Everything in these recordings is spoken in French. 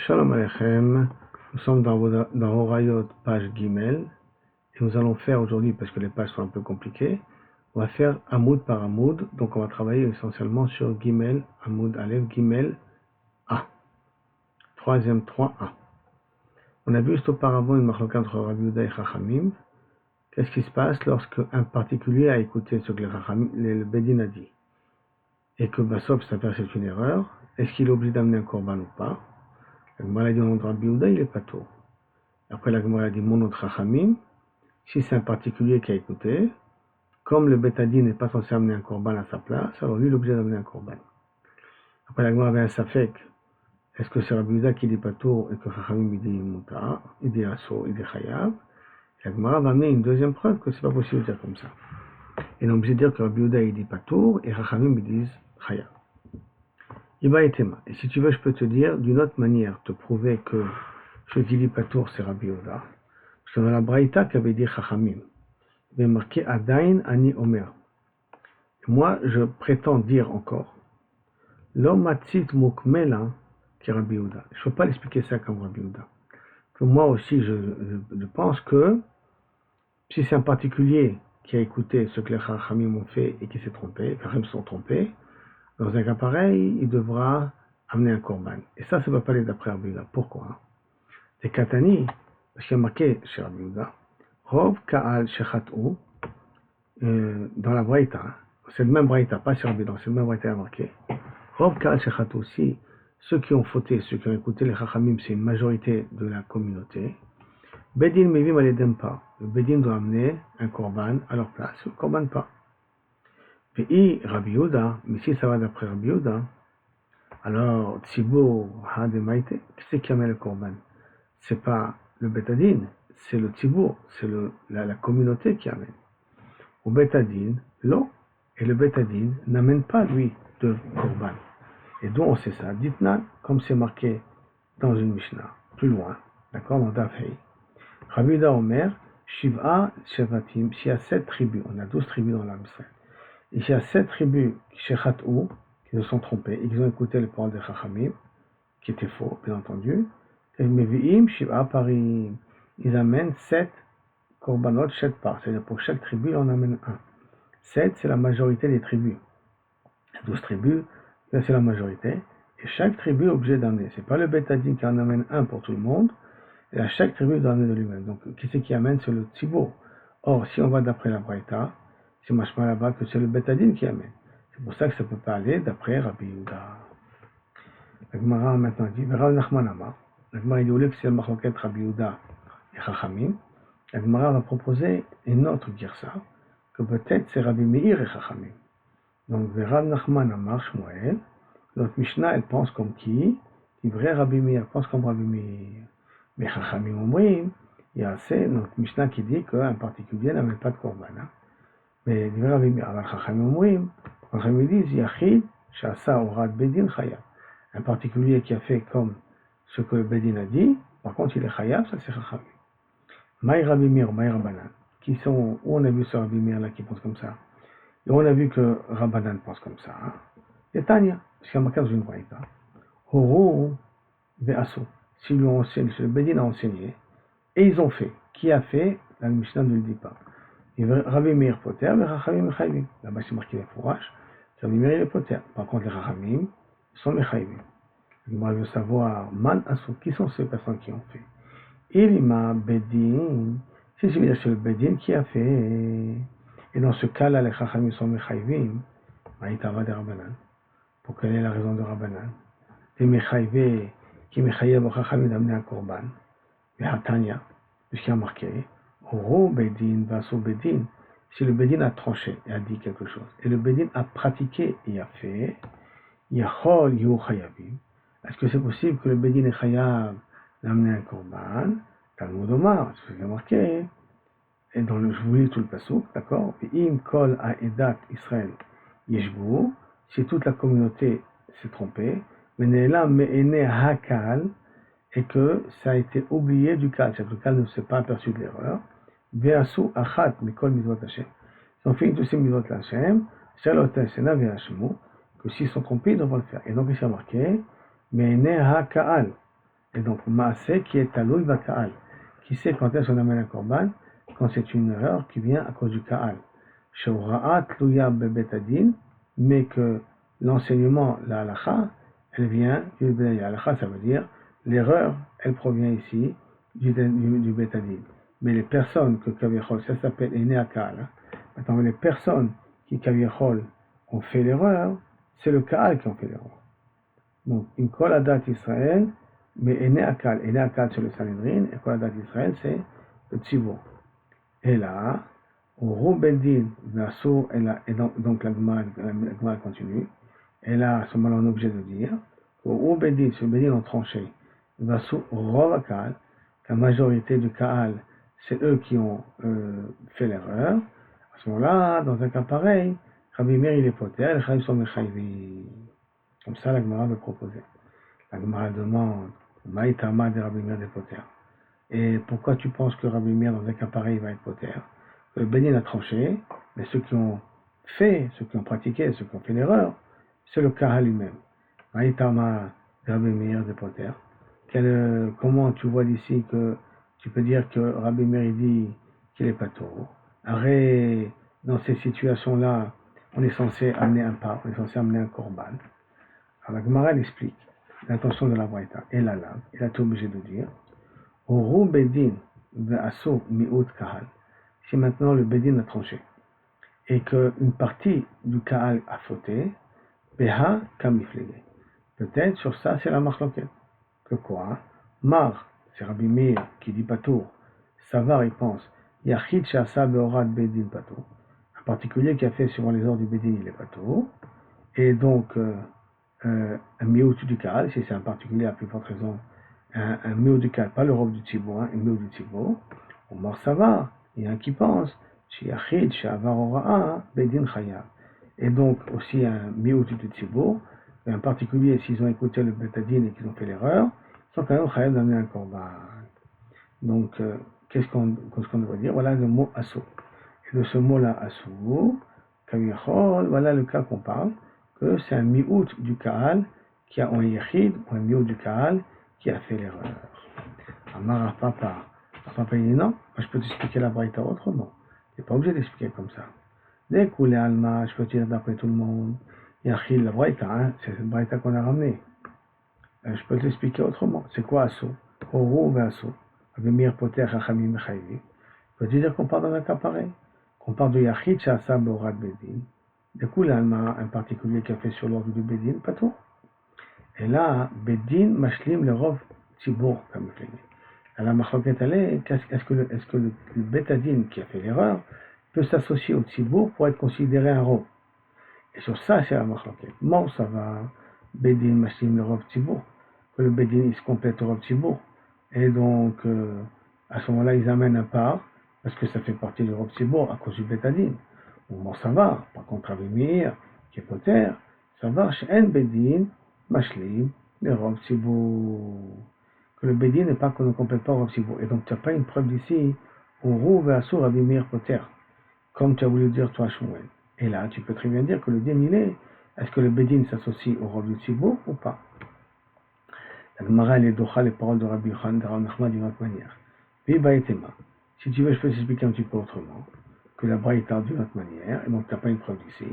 Shalom Aleichem, nous sommes dans Horayot, page Gimel, et nous allons faire aujourd'hui, parce que les pages sont un peu compliquées, on va faire Hamoud par Hamoud, donc on va travailler essentiellement sur Gimel, Hamoud Aleph, Gimel A, troisième 3A. On a vu juste auparavant une marloquette entre Rabbi Yehuda et Chachamim. Qu'est-ce qui se passe lorsque un particulier a écouté ce que le Bedin a dit, et que Bassof s'avère c'est une erreur, est-ce qu'il est obligé d'amener un korban ou pas? La Gemara a dit au nom de Rabbi Yehuda, il est pas tôt. Après la Gemara a dit mon autre Chachamim, si c'est un particulier qui a écouté, comme le Betadine n'est pas censé amener un korban à sa place, alors lui il est obligé d'amener un korban. Après la Gemara avait un safek, est-ce que c'est Rabbi Yehuda qui dit pas tôt et que Chachamim il dit mutar, il dit asso, il dit chayav? La Gemara va amener une deuxième preuve que c'est pas possible de dire comme ça. Et on est obligé de dire que Rabbi Yehuda il dit pas tôt et Chachamim ils disent chayav. Iba et Tema. Et si tu veux, je peux te dire d'une autre manière, te prouver que ce qui dit Patour, c'est Rabbi Yehuda. Parce que dans la Braïta qu'avait dit Chachamim, il avait marqué Adain Ani Omer. Et moi, je prétends dire encore, Lomatzit Mukmela qui est Rabbi Yehuda. Je ne peux pas l'expliquer ça comme Rabbi Yehuda. Que moi aussi, je pense que si c'est un particulier qui a écouté ce que les Chachamim ont fait et qui s'est trompé, les Chachamim se sont trompés, dans un cas pareil, il devra amener un korban. Et ça ne va pas aller d'après Rabbi Yehuda. Pourquoi? C'est Katani, parce qu'il y a marqué chez Rabbi Yehuda, Rov Ka'al Shechat'u, dans la Braïta, c'est le même Braïta, pas chez Rabbi Yehuda, c'est le même Braïta marqué. Rov Ka'al Shechat'u, aussi, ceux qui ont fauté, ceux qui ont écouté les Chachamim, c'est une majorité de la communauté. Bedin Mevim Aledem pas. Le Bedin doit amener un korban à leur place, le korban pas. Et Rabbi Yehuda, mais si ça va d'après Rabbi Yehuda, alors Tzibour Hademaite, qui c'est qui amène le korban? C'est pas le Betadin, c'est le Tzibour, c'est la communauté qui amène. Au Betadin, l'eau, et le Betadin n'amène pas lui de korban. Et d'où on sait ça? Dites-nous, comme c'est marqué dans une Mishnah, plus loin, d'accord, dans Dafhei. Rabbi Yehuda Omer, Shiv'a Shevatim, s'il y a 7 tribus, on a 12 tribus dans l'Israël. Et il y a 7 tribus Shechat'u, qui se sont trompés, et qui ont écouté le parole de Chachamim, qui était faux, bien entendu. Et Mevi'im, Shiv'a Parim, ils amènent 7 korbanot, 7 parts. C'est-à-dire pour chaque tribu, on amène un. 7, c'est la majorité des tribus. 12 tribus, là c'est la majorité. Et chaque tribu est obligée d'amener. C'est pas le Betadin qui en amène un pour tout le monde. Et à chaque tribu doit amener de lui-même. Donc, qui c'est qui amène? C'est le Tzibour. Or, si on va d'après la Braïta, c'est machma là-bas que c'est le Betadin qui amène. C'est pour ça que ça ne peut pas aller d'après Rabbi Yehuda. La Gemara maintenant dit, Rav Nachman Amar. La Gemara dit, au lieu que c'est le marloquette Rabbi Yehuda et Chachamim, la Gemara va proposer une autre girsa, que peut-être c'est Rabbi Meir et Chachamim. Donc, Rav Nachman Amar Shmuel, notre Mishnah, elle pense comme qui? Dit vrai Rabbi Meir, pense comme Rabbi Meir. Mais Chachamim Omrim, il y a assez, notre Mishnah qui dit qu'un particulier n'amène pas de korban. Mais dit Rabbi Meir, alors Chachamim Omrim, Chachamim disent, Yachid, Shasa Orad Bedin Chayav. Un particulier qui a fait comme ce que le Bedin a dit, par contre il est Chayav, ça c'est Chachamim. Maï Rabbi Meir, Maï Rabbanan, qui sont, où on a vu ce Rabbi Meir là qui pense comme ça? Et on a vu que Rabbanan pense comme ça. Et Tanya, parce qu'il y a marqué dans une braïta, Horo Ve'asso, s'ils lui ont enseigné, le Bedin a enseigné, et ils ont fait. Qui a fait? La Mishnah ne le dit pas. Et Rabbi Meir Poter, mais Chachamim Mechayvim. Là-bas c'est marqué les fourrages. Rabbi Meir est Poter. Par contre les Chachamim sont Mechayvim. On veut savoir, Man Asso, qui sont ces personnes qui ont fait? Ilima Bedin, si c'est le Bedin qui a fait. Et dans ce cas-là, les Chachamim sont Mechayvim. Maïtava de Rabbanan. Pour quelle est la raison de Rabbanan? Des Mechayvim qui Mechayev au Chachamim d'amener un korban. Mais Hatanya, puisqu'il y a marqué, Oro Bedin, Vaso Bedin, si le Bedin a tranché et a dit quelque chose, et le Bedin a pratiqué et a fait, Yachol Yu Chayavim, est-ce que c'est possible que le Bedin est Chayav d'amener un korban? Talmud Omar, c'est ce qu'il y a marqué, et dans je vous lis tout le passouk, d'accord? Et Im Kol Aedat Israël Yeshbu, si toute la communauté s'est trompée, mais Ne'elam Me'ene Hakal, et que ça a été oublié du Kal, c'est-à-dire que le Kal ne s'est pas aperçu de l'erreur. Ve'asu achat mikol mitzvot Hashem. Ils ont fait tous ces mitzvot Hashem, shalot Hashem ve'ashmu, que s'ils sont trompés, ils devront le faire. Et donc il s'est marqué, Me'ene ha'ka'al, Et donc, Maaseh qui est Taloui Baka'al. Qui sait quand est-ce qu'on amène un korban? Quand c'est une erreur qui vient à cause du Ka'al. Sheura'a Tlouya Bebetadin, mais que l'enseignement, la halakha, elle vient du Betadin. La halakha, ça veut dire l'erreur, elle provient ici du Betadin. Mais les personnes que Kavichol, ça s'appelle Ene Akal. Maintenant, les personnes qui Kavichol ont fait l'erreur, c'est le Ka'al qui ont fait l'erreur. Donc, une Kol Adat Israël, mais Ene Akal c'est le Sanhedrin, et Kol Adat Israël, c'est le Tzivor. Et là, au Roubedin, et donc la Gemara continue, et là, à ce moment-là, on est obligé de dire, au Roubedin, sur le Bedin ont tranché, Vassou Rovakal, la majorité du Kaal, c'est eux qui ont fait l'erreur. À ce moment-là, dans un cas pareil, Rabbi Meir il est poter, les Chaim sont mechayvi. Comme ça, la Gemara veut proposer. La Gemara demande, Maïtama de Rabbi Meir des poter. Et pourquoi tu penses que Rabbi Meir, dans un cas pareil, va être poter? Le Bénin a tranché, mais ceux qui ont fait, ceux qui ont pratiqué, ceux qui ont fait l'erreur, c'est le Kahal lui-même. Maïtama de Rabbi Meir des poter. Comment tu vois d'ici que tu peux dire que Rabbi Meir dit qu'il est pas tôt? Arrête, dans ces situations-là, on est censé amener un pas, on est censé amener un korban. Alors la Gemara explique l'intention de la Braïta et la lave. Il a tout obligé de dire Oru Bedin ve'aso mi'ut kahal. Si maintenant le Bedin a tranché et qu'une partie du kahal a fauté, beha kamiflege. Peut-être sur ça c'est la marloquette. Que quoi? Mar, c'est Rabbi Meir qui dit patour. Savar, il pense. Yachid she'asa be'orad bedin patour. Un particulier qui a fait suivant les ordres du bedin, il est patour. Et donc, un miout du kahal, si c'est un particulier à plus forte raison, un miout du kahal, pas le robe du tzibo, un miout du tzibo. Ou Mar Savar, il y a un qui pense. Yachid she'avar ora'a bedin chayav. Et donc, aussi un miout du tzibo. En particulier, s'ils ont écouté le Betadine et qu'ils ont fait l'erreur, ils sont quand même chayav d'amener un korban. Donc, qu'est-ce qu'on doit dire? Voilà le mot asso. Et de ce mot-là, asso, kavichol, voilà le cas qu'on parle, que c'est un miout du Kaal qui a un yachid, ou un miout du Kaal qui a fait l'erreur. Amar Papa. Papa il dit non, moi je peux t'expliquer la braïta autrement. Tu n'es pas obligé d'expliquer comme ça. Dès que les Alma, je peux dire d'après tout le monde, Yachid, la braïta, hein, c'est cette braïta qu'on a ramenée. Je peux t'expliquer autrement. C'est quoi Asso? Oro ou Asso? Avemir Poter Chachamim Mechayvi. Je peux te dire qu'on parle dans un cas pareil. Qu'on parle de Yachid Shasa Borad Bedin. Du coup, l'Alma, un particulier qui a fait sur l'ordre du Bedin, pas tout. Et là, Bedin Mashlim le Rov Tzibour, comme il dit. À la Machloket Aleh, est-ce que le Betadin qui a fait l'erreur peut s'associer au Tzibour pour être considéré un Rov? Et sur ça, c'est la Machloket. Bon, ça va, Bedin Mashlim le Rov Tzibour. Que le Bedin il se complète au Rov Tzibour. Et donc, à ce moment-là, ils amènent un part, parce que ça fait partie du Rov Tzibour à cause du Betadin. Bon, ça va. Par contre, Rabbi Meir, qui est poter, ça va, She'en Bedin Mashlim le Rov Tzibour. Que le Bedin n'est pas qu'on ne complète pas au Rov Tzibour. Et donc, tu n'as pas une preuve d'ici, au Rouv et Assur Rabbi Meir poter, comme tu as voulu dire toi, Shmuel. Et là, tu peux très bien dire que le din, il est-ce que le Bedin s'associe au Rov du Tzibour ou pas? La Gemara, elle est docha les paroles de Rabbi Yochanan de Rav Nachman d'une autre manière. Si tu veux, je peux t'expliquer un petit peu autrement. Que la braïta d'une autre manière, et donc tu n'as pas une preuve d'ici.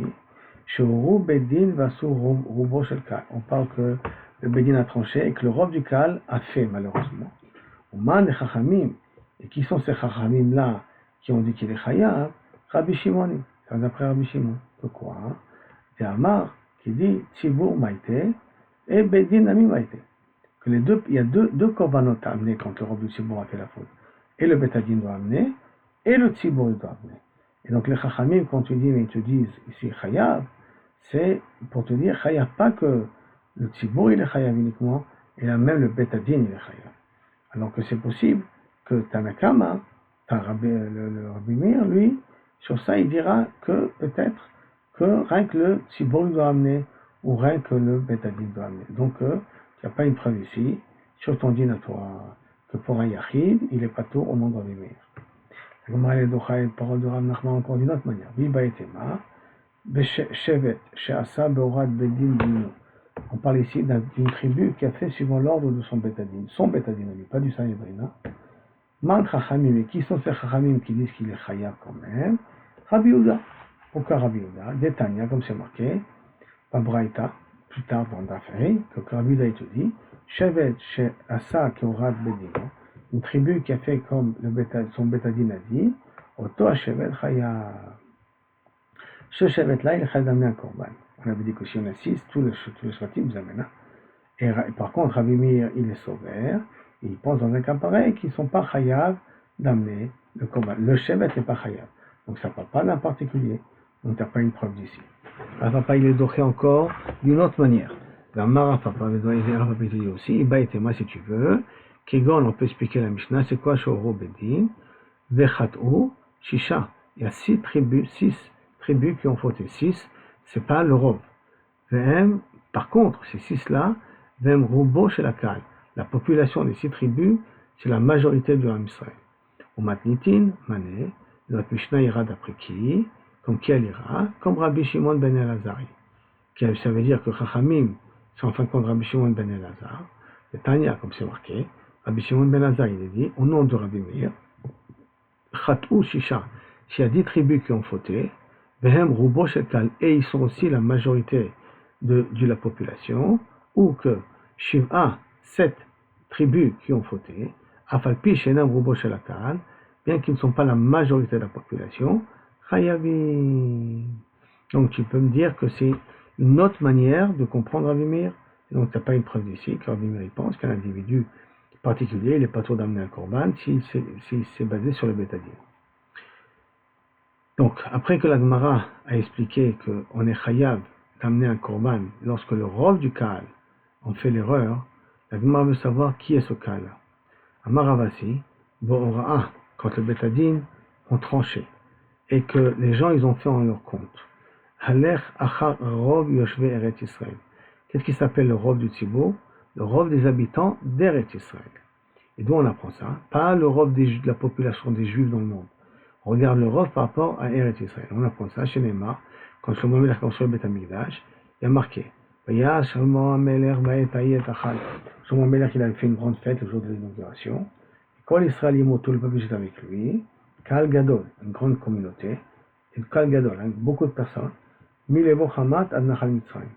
Shoru Bedin Vassou Roubo Shel Kal. On parle que le Bedin a tranché et que le Rov du Kal a fait, malheureusement. Ouman et Chachamim. Et qui sont ces Chachamim là qui ont dit qu'il est Chayav? Rabbi Shimoni. C'est d'après Rabbi Shimon. Pourquoi? C'est Amar qui dit Tzibour Maïté et Bedin Ami Maïté. Que les deux, il y a deux korbanot à amener quand le Rov du Tzibour a fait la faute. Et le Betadin doit amener, et le Tzibour doit amener. Et donc les Chachamim, quand tu dis, mais ils te disent ici Chayav, c'est pour te dire Chayav, pas que le Tzibour il est Chayav uniquement, et là même le Betadin il est Chayav. Alors que c'est possible que Tanakama, le Rabbi Meir, lui, sur ça il dira que peut-être que rien que le Tzibour doit amener, ou rien que le Betadin doit amener. Donc il n'y a pas une preuve ici, sur ton din à toi, que pour un Yachid, il est pas tôt au nom de Rabbi Meir. La Gemara est docha, une parole de Rav Nachman encore d'une autre manière. Viba et Tema, Shevet, Sheasa Beorad Bedin Dino. On parle ici d'une tribu qui a fait suivant l'ordre de son bétadine. Son bétadine, pas du Sanhedrin. Man Chachamim, et qui sont ces Chachamim qui disent qu'il est Chaya quand même? Rabbi Yehuda. Pourquoi Rabbi Yehuda? Détania, comme c'est marqué, Babraïta, plus tard dans Dafei, que Rabbi Yehuda étudie, Shevet chez Asa Keorat Bedino, une tribu qui a fait comme son bétadine a dit, Oto Shevet Chaya. Ce Shevet-là, il a d'amener un korban. On avait dit que si on a 6, tous les Shvatim vous amènent. Et par contre, Rabbi Meir, il est sauvère, et il pense dans un cas pareil qu'ils ne sont pas chayav d'amener le korban. Le shevet n'est pas chayav. Donc ça ne parle pas d'un particulier. Donc tu n'as pas une preuve d'ici. Papa, il est doré encore d'une autre manière. Dans Marapapa, il aussi, Iba et Tema si tu veux. Kegon, on peut expliquer la Mishnah, c'est quoi Shoro Bedin? Vechat'u, Shisha. Il y a 6 tribus qui ont fauté. 6, c'est pas le Rov. Par contre, ces 6-là, Vem Rubo chez la Kal. La population des 6 tribus, c'est la majorité de l'Am Israël. Au Matnitin, Mané, notre Mishnah ira d'après qui? Comme qui elle ira? Comme Rabbi Shimon ben Elazari. Ça veut dire que Chachamim, c'est en fin de compte Rabbi Shimon ben Elazar. Et Tanya, comme c'est marqué, Rabbi Shimon ben Elazar, il est dit, au nom de Rabbi Meir, Chat'u Shisha, s'il y a 10 tribus qui ont fauté, Vehem Rubo chez Kal, et ils sont aussi la majorité de la population, ou que Shiv'a, 7 tribus qui ont fauté, Afalpi Shenam Rubo Shelakal, bien qu'ils ne sont pas la majorité de la population, Chayavi. Donc tu peux me dire que c'est une autre manière de comprendre Rabbi Meir. Donc tu n'as pas une preuve ici que Rabbi Meir pense qu'un individu particulier, il n'est pas trop d'amener un korban s'il s'est basé sur le bétadine. Donc après que la Gemara a expliqué qu'on est chayav d'amener un korban lorsque le rov du Kaal on fait l'erreur, la Gemara veut savoir qui est ce Kaal-là. Amaravasi, Bo'ora'a, quand le bétadine ont tranché, et que les gens ils ont fait en leur compte. Halech achar rov yoshve eret Israël. Qu'est-ce qui s'appelle le rov du Tzibour? Le rov des habitants d'Eret Israël. Et d'où on apprend ça? Pas le rov de la population des Juifs dans le monde. On regarde le rov par rapport à Eret Israël. On apprend ça chez Neymar, quand Shlomo Melech a construit le Beth Amikdash, il y a marqué Shlomo Melech il avait fait une grande fête le jour de l'inauguration. Kol Israël Yimo, tout le peuple était avec lui. Kal Gadol, une grande communauté. Et Kal Gadol, beaucoup de personnes. Milevo Hamat ad Nachal Mitzrayim.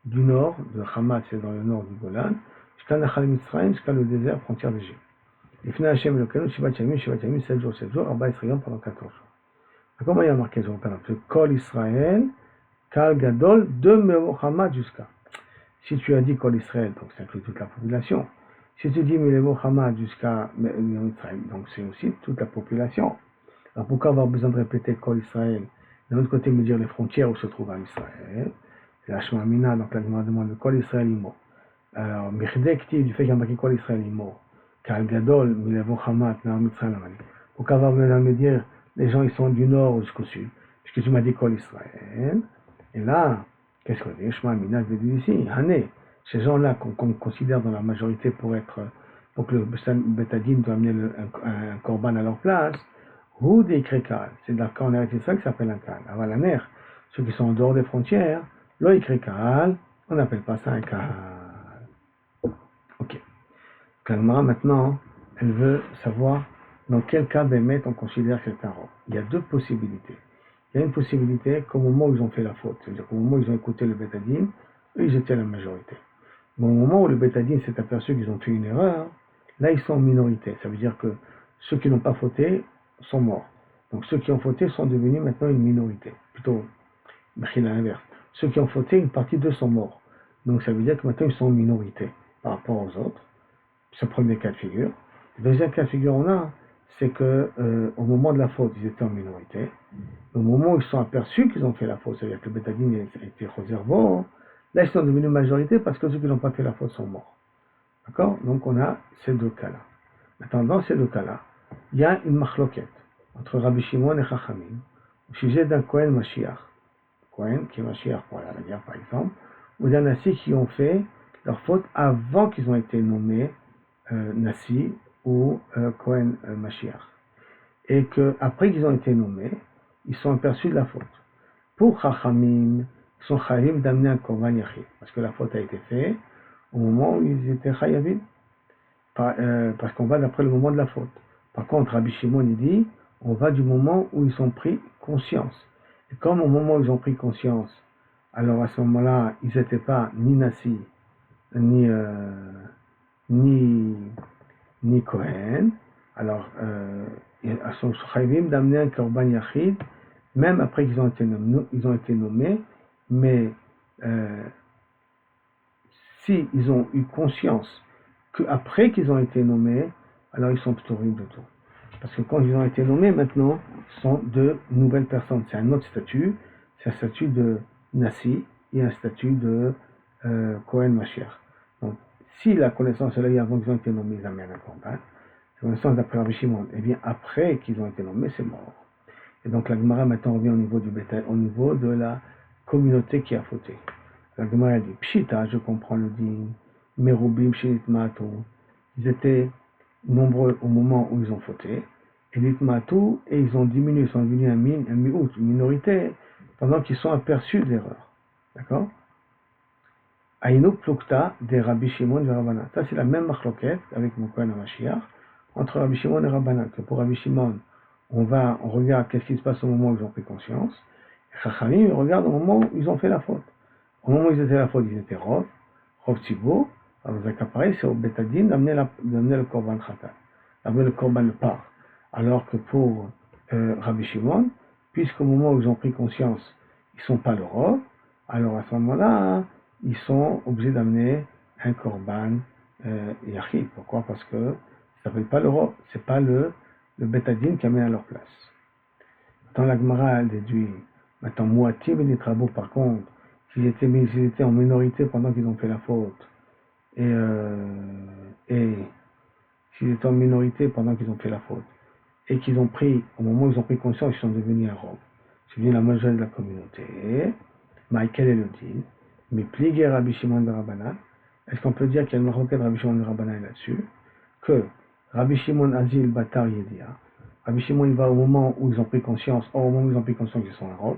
Du nord, de Hamat, c'est dans le nord du Golan, jusqu'à Nachal Mitzrayim, jusqu'à le désert, frontière d'Égypte. Et finalement, Hashem Elokeinu, Shivat Yamim, 7 jours, 14 jours, pendant 14 jours. Comment il y a marqué sur le Kol Israël, Kal Gadol, de Mevochamat jusqu'à. Si tu as dit Kol Israël, donc ça inclut toute la population. Si tu dis Mevochamat jusqu'à Mitzrayim, donc c'est aussi toute la population. Alors pourquoi avoir besoin de répéter Kol Israël? D'un autre côté, me dire les frontières où se trouve Israël. C'est la Shema Mina, donc la demande de Kol Israël Imo. Alors, Mechdekti, du fait qu'il y a marqué Kol Israël Imo. Kal Gadol, Milevo Hamat, Nar Mitzrayim. Pourquoi avoir besoin de me dire les gens ils sont du nord jusqu'au sud? Puisque tu m'as dit Kol Israël. Et là, qu'est-ce qu'on dit? Shema Mina, je dis ici, Hané. Ces gens-là qu'on considère dans la majorité pour que le Betadine doit amener un korban à leur place, ou des Krekal. C'est là quand on a ça qui s'appelle un Kal. Avant la mer, ceux qui sont en dehors des frontières, l'Oi Krekal, on n'appelle pas ça un Kal. Ok. Kalma, maintenant, elle veut savoir dans quel cas Bémet on considère que c'est un rov. Il y a 2 possibilités. Il y a une possibilité qu'au moment où ils ont fait la faute, c'est-à-dire qu'au moment où ils ont écouté le bétadine, eux ils étaient la majorité. Mais au moment où le bétadine s'est aperçu qu'ils ont fait une erreur, là ils sont en minorité. Ça veut dire que ceux qui n'ont pas fauté sont morts. Donc ceux qui ont fauté sont devenus maintenant une minorité. Plutôt, l'inverse. Ceux qui ont fauté, une partie d'eux sont morts. Donc ça veut dire que maintenant ils sont en minorité par rapport aux autres. C'est le premier cas de figure. Le deuxième cas de figure on a, c'est que au moment de la faute, ils étaient en minorité. Au moment où ils sont aperçus qu'ils ont fait la faute, c'est-à-dire que le bétadine a été réservé, là ils sont devenus majorité parce que ceux qui n'ont pas fait la faute sont morts. D'accord? Donc on a ces 2 cas-là. Maintenant, dans ces 2 cas-là, il y a une machloket entre Rabbi Shimon et Chachamim au sujet d'un Kohen Mashiach. Kohen qui est Mashiach pour la guerre par exemple, ou d'un Nassi qui ont fait leur faute avant qu'ils ont été nommés Nassi ou Kohen Mashiach. Et qu'après qu'ils ont été nommés, ils sont aperçus de la faute. Pour Chachamim, ils sont chayim d'amener un korban yachid, parce que la faute a été faite au moment où ils étaient chayavim, parce qu'on va d'après le moment de la faute. Par contre, Rabbi Shimon il dit, on va du moment où ils ont pris conscience. Et comme au moment où ils ont pris conscience, alors à ce moment-là, ils n'étaient pas ni Nassi, ni, ni, ni Kohen, alors ils sont chayvim d'amener un korban yachid, même après qu'ils ont été nommés, mais si ils ont eu conscience qu'après qu'ils ont été nommés, alors ils sont ptorim de tout. Parce que quand ils ont été nommés, maintenant, ce sont de nouvelles personnes. C'est un autre statut, c'est un statut de Nassi et un statut de Kohen Mashiach. Donc, si la connaissance est là avant qu'ils ont été nommés, ils amènent un corban. La connaissance d'après Rabbi Shimon, eh bien, après qu'ils ont été nommés, c'est mort. Et donc, la Gemara maintenant revient au niveau du bétail, au niveau de la communauté qui a fauté. La Gemara dit, Pshita, je comprends le din, Merubim, Shinit Ma'atu. Ils étaient nombreux au moment où ils ont fauté. Et l'itmatu, et ils ont diminué, ils sont devenus un mi'out, une minorité, pendant qu'ils sont aperçus de l'erreur. D'accord? Aïnouk plukta des Rabbi Shimon et Rabbanan. Ça, c'est la même machloket avec mon Kohen HaMashiach, entre Rabbi Shimon et Rabbanan. Que pour Rabbi Shimon, on regarde qu'est-ce qui se passe au moment où ils ont pris conscience. Et Chachamim, ils regardent au moment où ils ont fait la faute. Au moment où ils étaient la faute, ils étaient Rov Tzibour. Alors, dans un cas pareil, c'est au Betadin d'amener le Korban Khatat, d'amener le Korban Par. Alors que pour Rabbi Shimon, puisqu'au moment où ils ont pris conscience, ils ne sont pas le Rov, alors à ce moment-là, ils sont obligés d'amener un Korban Yachid. Pourquoi? Parce que ça ne s'appelle pas le Rov, ce n'est pas le Betadin qui amène à leur place. Dans la Gemara, elle déduit, maintenant, Moatim et les travaux, par contre, s'ils étaient en minorité pendant qu'ils ont fait la faute, et s'ils étaient en minorité pendant qu'ils ont fait la faute, et qu'ils ont pris, au moment où ils ont pris conscience, ils sont devenus un robe. C'est devenu la majorité de la communauté. Michael est le dit, mais plié Rabbi Shimon de Rabbanan. Est-ce qu'on peut dire qu'il y a une requête de Rabbi Shimon de Rabbanan là-dessus? Que Rabbi Shimon Azil Batar Yedia. Rabbi Shimon il va au moment où ils ont pris conscience, au moment où ils ont pris conscience qu'ils sont un robe.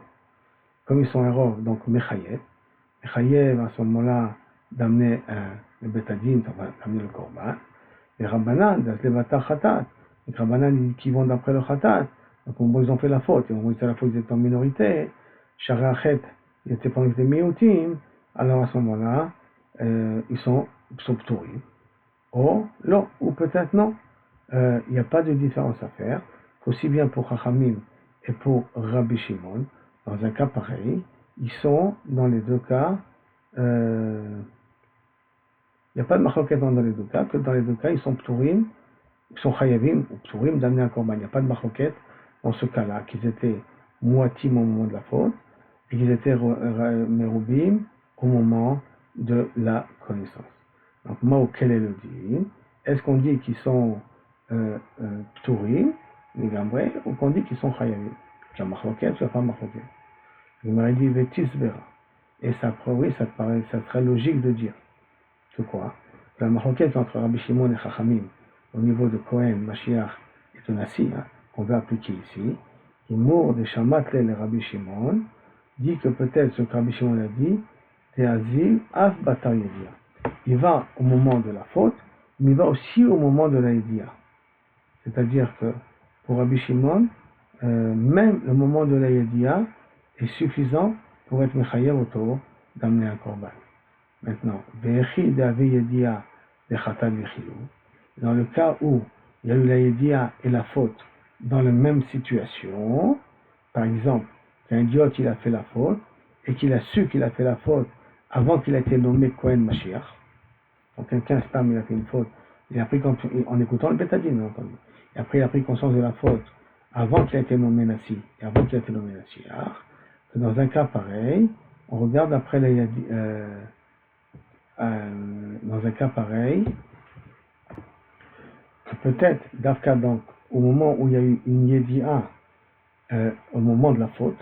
Comme ils sont un robe, donc Mechayev. Mechayev à ce moment-là d'amener le Betadin, d'amener le Korban. Les Rabbanan, les Batar Khatat. Les Rabbanan qui vont d'après le Khatat. Donc au moment où ils ont fait la faute, et au moment où ils étaient la faute, ils étaient en minorité. Shariachet, ils étaient pendant qu'ils étaient Miyutim. Alors à ce moment-là, ils sont ptourim. Ou peut-être non. Il n'y a pas de différence à faire. Aussi bien pour Chachamim et pour Rabbi Shimon, dans un cas pareil, ils sont dans les deux cas. Il n'y a pas de machloket dans les deux cas, que dans les deux cas, ils sont ptourim, ils sont chayavim ou ptourim d'amener un korban. Il n'y a pas de machloket dans ce cas-là, qu'ils étaient moatim au moment de la faute, et qu'ils étaient merubim au moment de la connaissance. Donc, moi, quel est le din? Est-ce qu'on dit qu'ils sont ptourim, les gambrés, ou qu'on dit qu'ils sont chayavim? Il y a machloket, il n'y a pas machloket. Il m'a dit vetisbera. Et ça, oui, ça serait logique de dire. Que quoi? La machloket entre Rabbi Shimon et Chachamim, au niveau de Kohen, Mashiach et de Nassi, qu'on veut appliquer ici, il mourt de Shamatle et Rabbi Shimon, dit que peut-être ce que Rabbi Shimon a dit, Teazil Af Batar Yedia. Il va au moment de la faute, mais il va aussi au moment de la Yedia. C'est-à-dire que pour Rabbi Shimon, même le moment de la Yedia est suffisant pour être Mechayev autour d'amener un korban. Maintenant, dans le cas où il y a eu la Yedia et la faute dans la même situation, par exemple, qu'un idiote il a fait la faute et qu'il a su qu'il a fait la faute avant qu'il ait été nommé Kohen Mashiach. Donc quelqu'un stam il a fait une faute, il a pris en écoutant le Betadin, bien entendu. Et après il a pris conscience de la faute avant qu'il ait été nommé Nassi et avant qu'il ait été nommé Mashiach. Dans un cas pareil, on regarde après la Yedia. Dans un cas pareil, peut-être, d'Afka, donc, au moment où il y a eu une Yedia, au moment de la faute,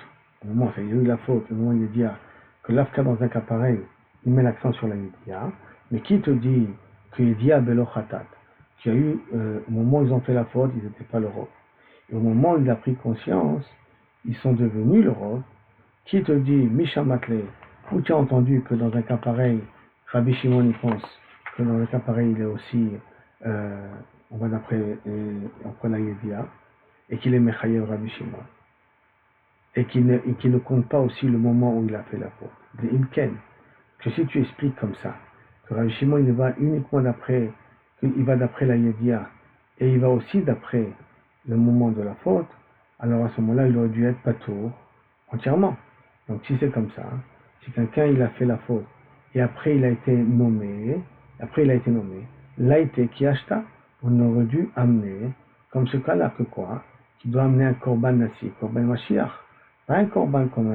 au moment où il y a eu la faute, au moment où il y a Yedia, que l'Afka, dans un cas pareil, il met l'accent sur la Yedia, mais qui te dit que Yedia Belo Khatat, qu'il y a eu, au moment où ils ont fait la faute, ils n'étaient pas le Rov. Et au moment où il a pris conscience, ils sont devenus le Rov. Qui te dit, Misha Matle, Ou tu as entendu que dans un cas pareil, Rabbi Shimon il pense que dans un cas pareil, il est aussi, on va d'après la Yedia, et qu'il est Mechayev Rabbi Shimon, et qu'il ne compte pas aussi le moment où il a fait la faute. Des Imken, que si tu expliques comme ça, que Rabbi Shimon il va uniquement d'après, il va d'après la Yedia, et il va aussi d'après le moment de la faute, alors à ce moment-là, il aurait dû être patour entièrement. Donc si c'est comme ça, si quelqu'un il a fait la faute, et après il a été nommé, l'aïté qui acheta, on aurait dû amener, comme ce cas-là, que quoi? Qui doit amener un korban nassi, korban mashiach, pas un korban comme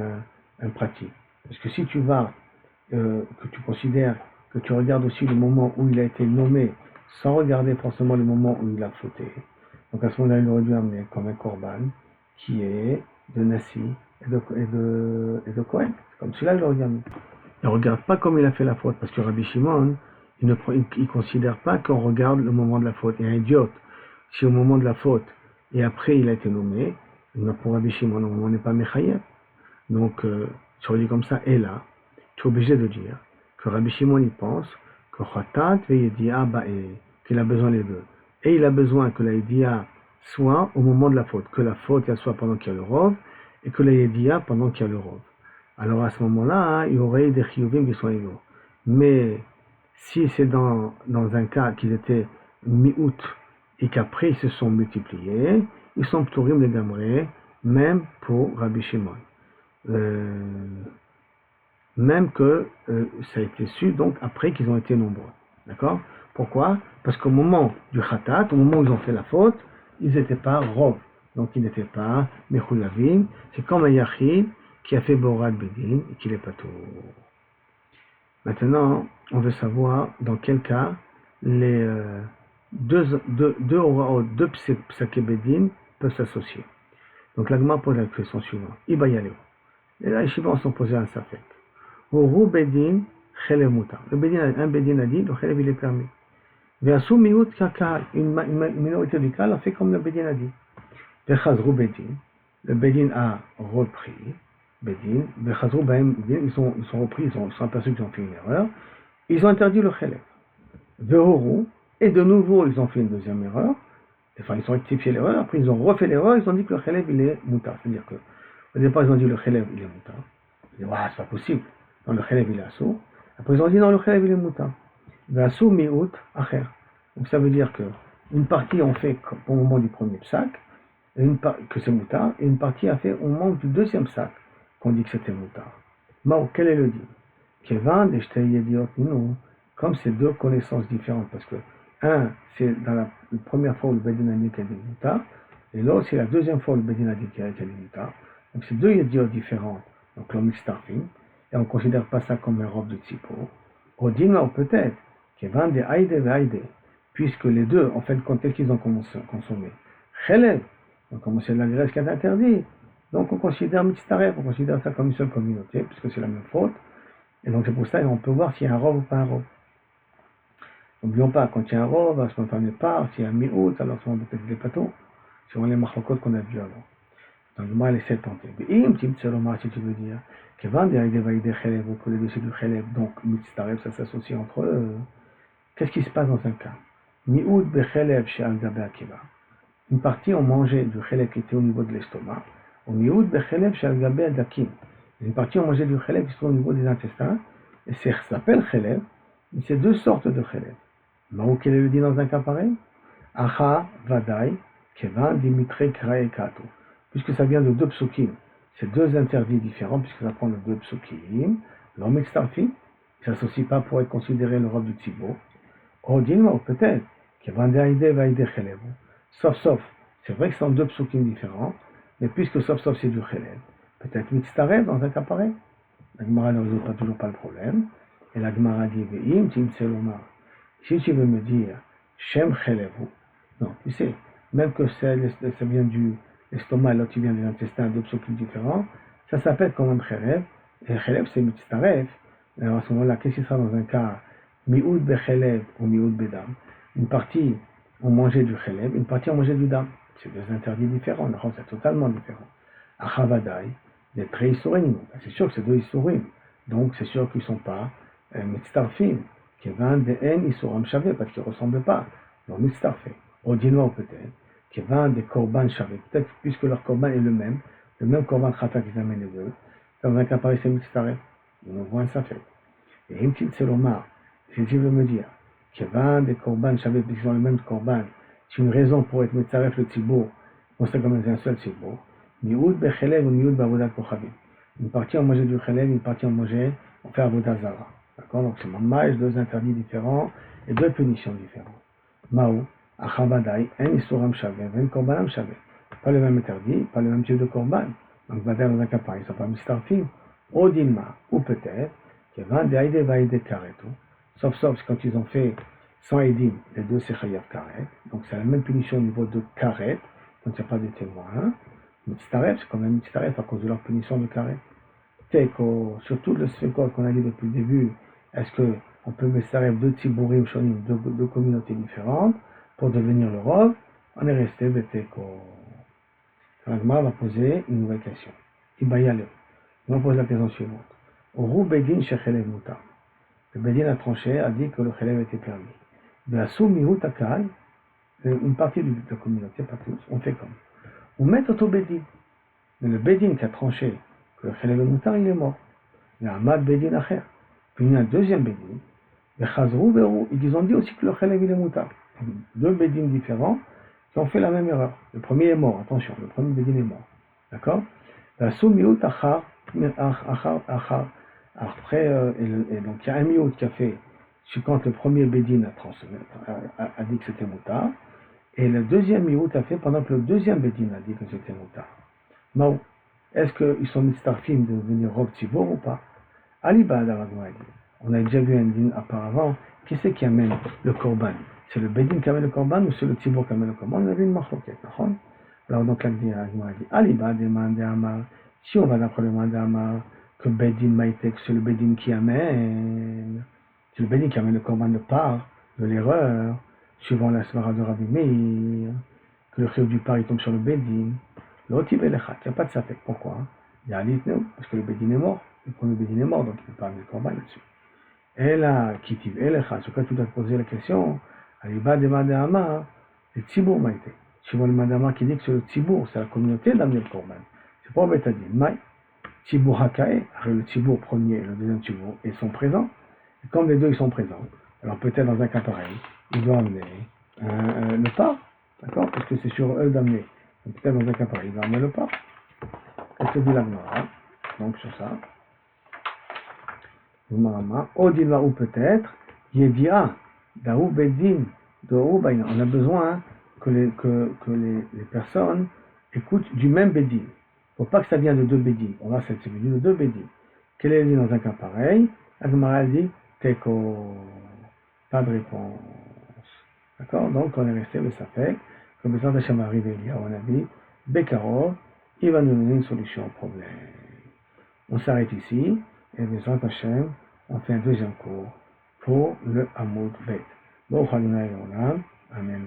un pratique. Parce que si tu vas, que tu considères, que tu regardes aussi le moment où il a été nommé, sans regarder forcément le moment où il a fauté, donc à ce moment-là, il aurait dû amener comme un korban qui est de nassi et de Kohen. Comme celui-là, il aurait dû amener. Ne regarde pas comme il a fait la faute, parce que Rabbi Shimon, il ne considère pas qu'on regarde le moment de la faute. Il est un idiote. Si au moment de la faute, et après il a été nommé, pour Rabbi Shimon, au moment n'est pas Mechayev. Donc, tu redis comme ça, et là, tu es obligé de dire que Rabbi Shimon, il pense que Khatat ve Yedia ba'e, qu'il a besoin des deux. Et il a besoin que la Yedia soit au moment de la faute, que la faute elle soit pendant qu'il y a le Rov, et que la Yedia pendant qu'il y a le Rov. Alors à ce moment-là, il y aurait des chiyuvim qui sont égaux. Mais si c'est dans un cas qu'ils étaient mi-août et qu'après ils se sont multipliés, ils sont pturim de gamré, même pour Rabbi Shimon. Même que ça a été su donc après qu'ils ont été nombreux. D'accord? Pourquoi? Parce qu'au moment du khatat, au moment où ils ont fait la faute, ils n'étaient pas rov. Donc ils n'étaient pas mechuyavim. C'est comme un yachid qui a fait Borad Bedin et qu'il est pas tout. Maintenant, on veut savoir dans quel cas les deux oraot, deux psaké Bedin peuvent s'associer. Donc l'agma pose la question suivante. Ibayaleo. Et là, les Shivans sont posés un safek. Oru Bedin, Chelev Mutar. Un Bedin a dit, le Chelev il est permis. Veasu Miut Kakal, une minorité du cas a fait comme le Bedin a dit. Vechazru Bedin, le Bedin a repris. Bedin, Vechazru Bahem, ils sont repris, ils sont aperçus qu'ils ont fait une erreur. Ils ont interdit le Chelev. Vehoru, et de nouveau ils ont fait une deuxième erreur. Enfin, ils ont rectifié l'erreur, après ils ont refait l'erreur, ils ont dit que le Chelev il est Mutar. C'est-à-dire que, au départ ils ont dit le Chelev il est Mutar. Ils ont dit, c'est pas possible. Non, le Chelev il est Assour. Après ils ont dit non, le Chelev il est Mutar. Assour mi'ut acher. Donc ça veut dire que une partie on fait au moment du premier psak, que c'est Mutar, et une partie a fait au moment du deuxième psak, qu'on dit que c'était Mutar. Mao, quel est le dit? Kevan de Shteyediot Ninu, comme c'est deux connaissances différentes, parce que un, c'est dans la première fois où le Bedin a dit qu'il y a des Mutar, et l'autre, c'est la deuxième fois où le Bedin a dit qu'il y a des Mutar. Donc c'est deux Yediot différentes, donc l'homme starfing, et on ne considère pas ça comme un robe de Tzipo. Odina, ou peut-être, Kevan de Haïde ve Haïde, puisque les deux, en fait, quand est-ce qu'ils ont consommé Chelev, donc comme c'est la graisse qui est interdite, donc on considère Mitztaref, on considère ça comme une seule communauté, puisque c'est la même faute, et donc c'est pour ça qu'on peut voir s'il y a un robe ou pas un robe. N'oublions pas, quand il y a un robe, à ce moment-là, on part, s'il y a un mi-août, alors à ce moment-là, peut-être des plateaux, c'est les machokot qu'on a vu avant. Donc le mal essaie de tenter. Mais si tu veux dire, que les deux c'est du Chelev, donc Mitztaref, ça s'associe entre eux. Qu'est-ce qui se passe dans un cas? Mi'oud bechelev chez Al-Gabe Akiva. Une partie ont mangé du Chelev qui était au niveau de l'estomac, ou Mi'oud bechelev chez Al-Gabe Adakim. Une partie ont mangé du Chelev qui se trouve au niveau des intestins, et ça s'appelle Chelev, mais c'est deux sortes de Chelev. Maou, quel est le dit dans un cas pareil? Acha Vadai, Kevan Dimitre Krae Kato. Puisque ça vient de deux psukim, c'est deux interdits différents, puisque ça prend de deux psukim, l'homme extarfi, il ne s'associe pas pour être considéré le robe du Tzibo. Odilma, peut-être, Kevan de Haïde Vaïde Chelev. Sauf, c'est vrai que ce sont deux psukim différents, mais puisque sauf c'est du Chelev, peut-être Mitztarev dans un cas pareil. La Gemara ne résout toujours pas le problème, et la Gemara dit Ve'im Timtselomar. Si tu veux me dire Shem Chelevu, non, tu sais, même que ça vient du l'estomac, là tu viens des intestins, deux psukim différents, ça s'appelle quand même Chelev, et Chelev c'est Mitztaref. Alors à ce moment-là, qu'est-ce qui sera dans un cas Mi'oud bechelev ou Mi'oud bedam? Une partie ont mangé du Chelev, une partie ont mangé du dam. C'est deux interdits différents, c'est totalement différent. Achavadai, des très Issourim, c'est sûr que c'est deux Issourim. Donc c'est sûr qu'ils ne sont pas mitztarfim. Kevan de en isuram shavé, parce qu'ils ne ressemblent pas. Donc mitztarfé. Odino peut-être. Kevan de korban shavé. Peut-être puisque leur korban est le même korban khata qu'ils amènent les deux. Dans un cas pareil, c'est mitztaref. On voit un safek. Et Imtil Selomar, si tu veux me dire, Kevan de korban shavé, puisqu'ils ont le même korban, c'est une raison pour être mitzaref le tzibour, on sait comme un seul tzibour. Mioud bechelev ou mioud bavodat kochavim. Une partie en manger du chelev, une partie en manger, on fait avodat zara. D'accord? Donc c'est mamaj, deux interdits différents et deux punitions différentes. Mao, achavadai, en isuram shavé, en korbanam shavé. Pas le même interdit, pas le même type de korban. Donc va dans un cas pareil, ils ne sont pas mistarfim. Odilma, ou peut-être, Kevan de aïde va aïde karet. Sauf quand ils ont fait 100 edim, les deux c'est chayav karet. Donc c'est la même punition au niveau de karet, quand il n'y a pas de témoin. Mitztaref, c'est quand même mitztaref à cause de leur punition de karet. Teko, surtout le sfekot qu'on a dit depuis le début, est-ce qu'on peut mitztaref deux tziburim shonim, deux communautés différentes, pour devenir le rov? On est resté beteko. L'agma va poser une nouvelle question. Ibayale. On va poser la question suivante. Oru bedin shechelev mutar. Le bedin a tranché, a dit que le chelev était permis. De la soumihut akal, une partie de la communauté, pas tous, on fait comme. On met auto bedin. Mais le bedin qui a tranché que le chelev est mutar, il est mort. Il y a un mad bedin acher. Puis il y a un deuxième bedin. Le chazrou veru, ils ont dit aussi que le chelev il est mutar. Deux bedin différents qui ont fait la même erreur. Le premier est mort, attention, le premier bedin est mort. D'accord? La soumihut achar, après, et donc il y a un miout qui a fait, quand le premier Bédine a dit que c'était moutard, et le deuxième miout a fait pendant que le deuxième Bédine a dit que c'était moutard. Mao, est-ce qu'ils sont mitztarfim de devenir rob tzibour ou pas? Aliba on a déjà vu un din auparavant, qui c'est qui amène le korban? C'est le Bédine qui amène le korban ou c'est le tzibour qui amène le korban? On a vu une marloquette, d'accord? Alors donc la dit Aliba demande Amar, si on va d'après le mandé Amar, que Bedin Maïtek, c'est le Bedin qui amène, c'est le Bedin qui amène le korban de part de l'erreur, suivant la svara de Rabbi Meir, que le chiyuv du part il tombe sur le Bedin. L'autre il n'y a pas de safek. Pourquoi? Il y a l'itnou, parce que le Bedin est mort, le premier Bedin est mort, donc il ne peut pas amener le korban là-dessus. Et là, Kitiv Elecha, sur quoi tu dois te poser la question, Aliba demande à Amar, le Tzibour Maïtek. Suivant le mandama qui dit que c'est le Tzibour, c'est la communauté d'amener le korban. C'est pas Betadin. Maï. Tzibour Hakae, le Tzibour premier et le deuxième Tzibour, ils sont présents. Et comme les deux ils sont présents, alors peut-être dans un cas pareil, il doit amener le pas, d'accord? Parce que c'est sur eux d'amener. Donc peut-être dans un cas pareil, il doit amener le pas. Qu'est-ce que dit la Gemara? Donc sur ça. Odilma ou peut-être, Yedia, Daou Bedin, Daou Baina. On a besoin que les personnes écoutent du même Bedin. Il ne faut pas que ça vienne de deux Bedin. On va cette semaine de deux Bedin. Quel est le dit dans un cas pareil? Agmara dit Teko. Pas de réponse. D'accord? Donc on est resté, mais ça fait que le besoin d'Hachem arrivé il y a un avis, Bekaro, il va nous donner une solution au problème. On s'arrête ici, et besoin d'Hachem, on fait un deuxième cours pour le Hamoud Bet. Bon, Amen, Amen.